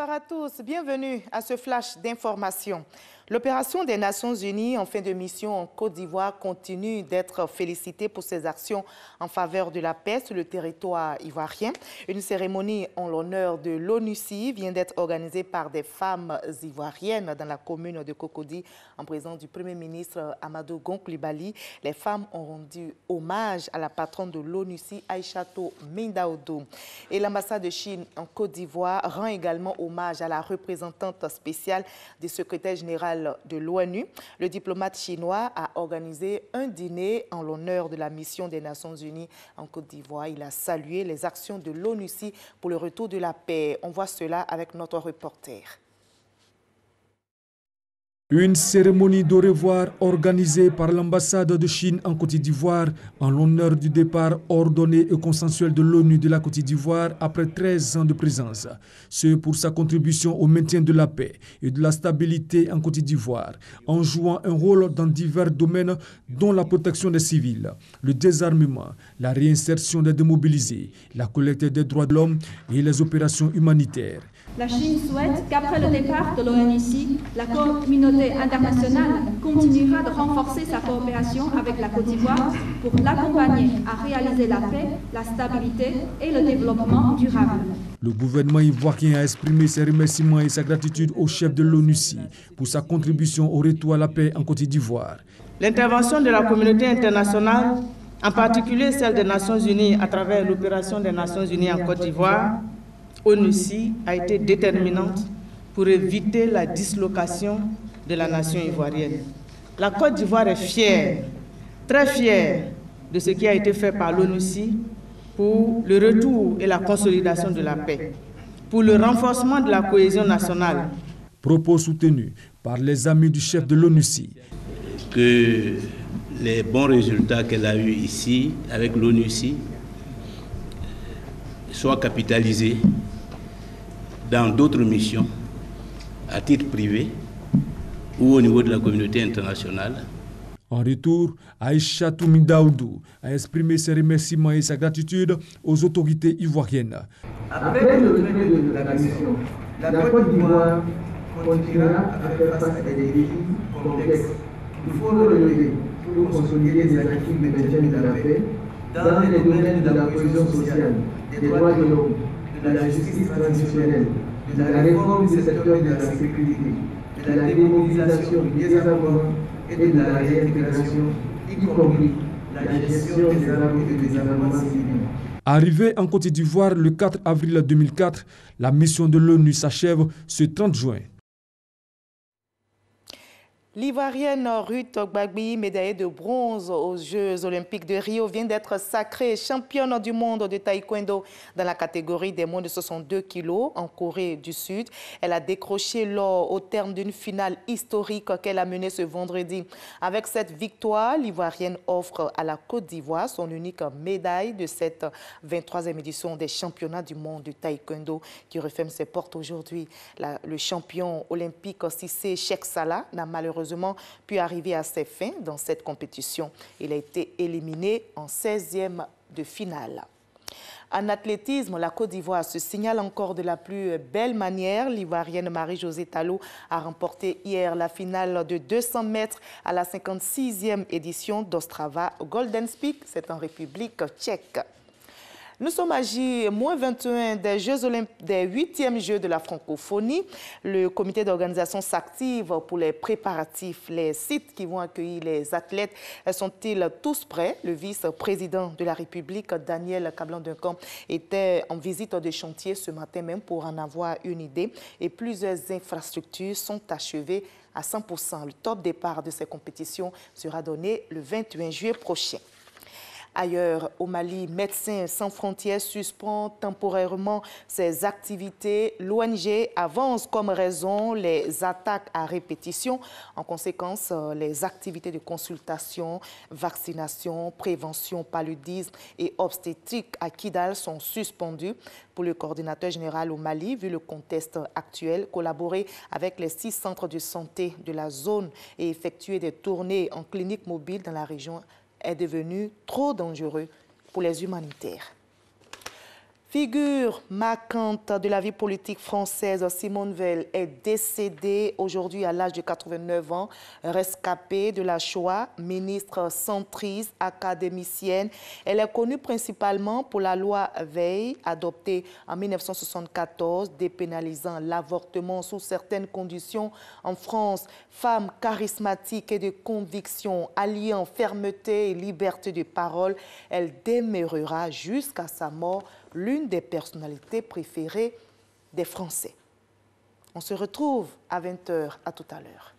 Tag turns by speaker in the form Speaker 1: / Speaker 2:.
Speaker 1: Bonsoir à tous, bienvenue à ce flash d'information. L'opération des Nations Unies en fin de mission en Côte d'Ivoire continue d'être félicitée pour ses actions en faveur de la paix sur le territoire ivoirien. Une cérémonie en l'honneur de l'ONUCI vient d'être organisée par des femmes ivoiriennes dans la commune de Cocody en présence du Premier ministre Amadou Gon Coulibaly. Les femmes ont rendu hommage à la patronne de l'ONUCI, Aïchatou Mindaoudou. Et l'ambassade de Chine en Côte d'Ivoire rend également hommage à la représentante spéciale du secrétaire général de l'ONU. Le diplomate chinois a organisé un dîner en l'honneur de la mission des Nations Unies en Côte d'Ivoire. Il a salué les actions de l'ONUCI pour le retour de la paix. On voit cela avec notre reporter.
Speaker 2: Une cérémonie d'au revoir organisée par l'ambassade de Chine en Côte d'Ivoire en l'honneur du départ ordonné et consensuel de l'ONU de la Côte d'Ivoire après 13 ans de présence. Ce pour sa contribution au maintien de la paix et de la stabilité en Côte d'Ivoire, en jouant un rôle dans divers domaines dont la protection des civils, le désarmement, la réinsertion des démobilisés, la collecte des droits de l'homme et les opérations humanitaires.
Speaker 3: La Chine souhaite qu'après le départ de l'ONUCI, la communauté internationale continuera de renforcer sa coopération avec la Côte d'Ivoire pour l'accompagner à réaliser la paix, la stabilité et le développement durable.
Speaker 2: Le gouvernement ivoirien a exprimé ses remerciements et sa gratitude au chef de l'ONUCI pour sa contribution au retour à la paix en Côte d'Ivoire.
Speaker 4: L'intervention de la communauté internationale, en particulier celle des Nations Unies à travers l'opération des Nations Unies en Côte d'Ivoire, ONUCI, a été déterminante pour éviter la dislocation de la nation ivoirienne. La Côte d'Ivoire est fière, très fière de ce qui a été fait par l'ONUCI pour le retour et la consolidation de la paix, pour le renforcement de la cohésion nationale.
Speaker 2: Propos soutenus par les amis du chef de l'ONUCI.
Speaker 5: Que les bons résultats qu'elle a eus ici avec l'ONUCI soient capitalisés dans d'autres missions, à titre privé ou au niveau de la communauté internationale.
Speaker 2: En retour, Aïchatou Mindaoudou a exprimé ses remerciements et sa gratitude aux autorités ivoiriennes.
Speaker 6: Après le retrait de la mission, la Côte d'Ivoire continuera à faire face à des défis complexes. Il faut le relever pour consolider les acquis de maintien de la paix dans les domaines de la cohésion sociale, des droits de l'homme, de la justice transitionnelle, de la réforme du secteur de la sécurité, de la démobilisation, du désarmement et de la réintégration, y compris la gestion des armes et des armements civils.
Speaker 2: Arrivée en Côte d'Ivoire le 4 avril 2004, la mission de l'ONU s'achève ce 30 juin.
Speaker 1: L'Ivoirienne Ruth Gbagbi, médaillée de bronze aux Jeux Olympiques de Rio, vient d'être sacrée championne du monde de taekwondo dans la catégorie des moins de 62 kilos en Corée du Sud. Elle a décroché l'or au terme d'une finale historique qu'elle a menée ce vendredi. Avec cette victoire, l'Ivoirienne offre à la Côte d'Ivoire son unique médaille de cette 23e édition des championnats du monde de taekwondo qui referme ses portes aujourd'hui. Le champion olympique Cissé Cheikh Salah n'a malheureusement pu arriver à ses fins dans cette compétition. Il a été éliminé en 16e de finale. En athlétisme, la Côte d'Ivoire se signale encore de la plus belle manière. L'Ivoirienne Marie-Josée Talot a remporté hier la finale de 200 mètres à la 56e édition d'Ostrava Golden Peak. C'est en République tchèque. Nous sommes à J-21 des Jeux Olympiques, des 8e Jeux de la francophonie. Le comité d'organisation s'active pour les préparatifs. Les sites qui vont accueillir les athlètes sont-ils tous prêts? Le vice-président de la République, Daniel Kablan-Duncan, était en visite de chantier ce matin même pour en avoir une idée. Et plusieurs infrastructures sont achevées à 100%. Le top départ de ces compétitions sera donné le 21 juillet prochain. Ailleurs, au Mali, Médecins sans frontières suspend temporairement ses activités. L'ONG avance comme raison les attaques à répétition. En conséquence, les activités de consultation, vaccination, prévention, paludisme et obstétrique à Kidal sont suspendues. Pour le coordinateur général au Mali, vu le contexte actuel, collaborer avec les 6 centres de santé de la zone et effectuer des tournées en clinique mobile dans la région est devenu trop dangereux pour les humanitaires. Figure marquante de la vie politique française, Simone Veil est décédée aujourd'hui à l'âge de 89 ans, rescapée de la Shoah, ministre centriste, académicienne. Elle est connue principalement pour la loi Veil, adoptée en 1974, dépénalisant l'avortement sous certaines conditions en France. Femme charismatique et de conviction, alliant fermeté et liberté de parole, elle demeurera jusqu'à sa mort l'une des personnalités préférées des Français. On se retrouve à 20h. À tout à l'heure.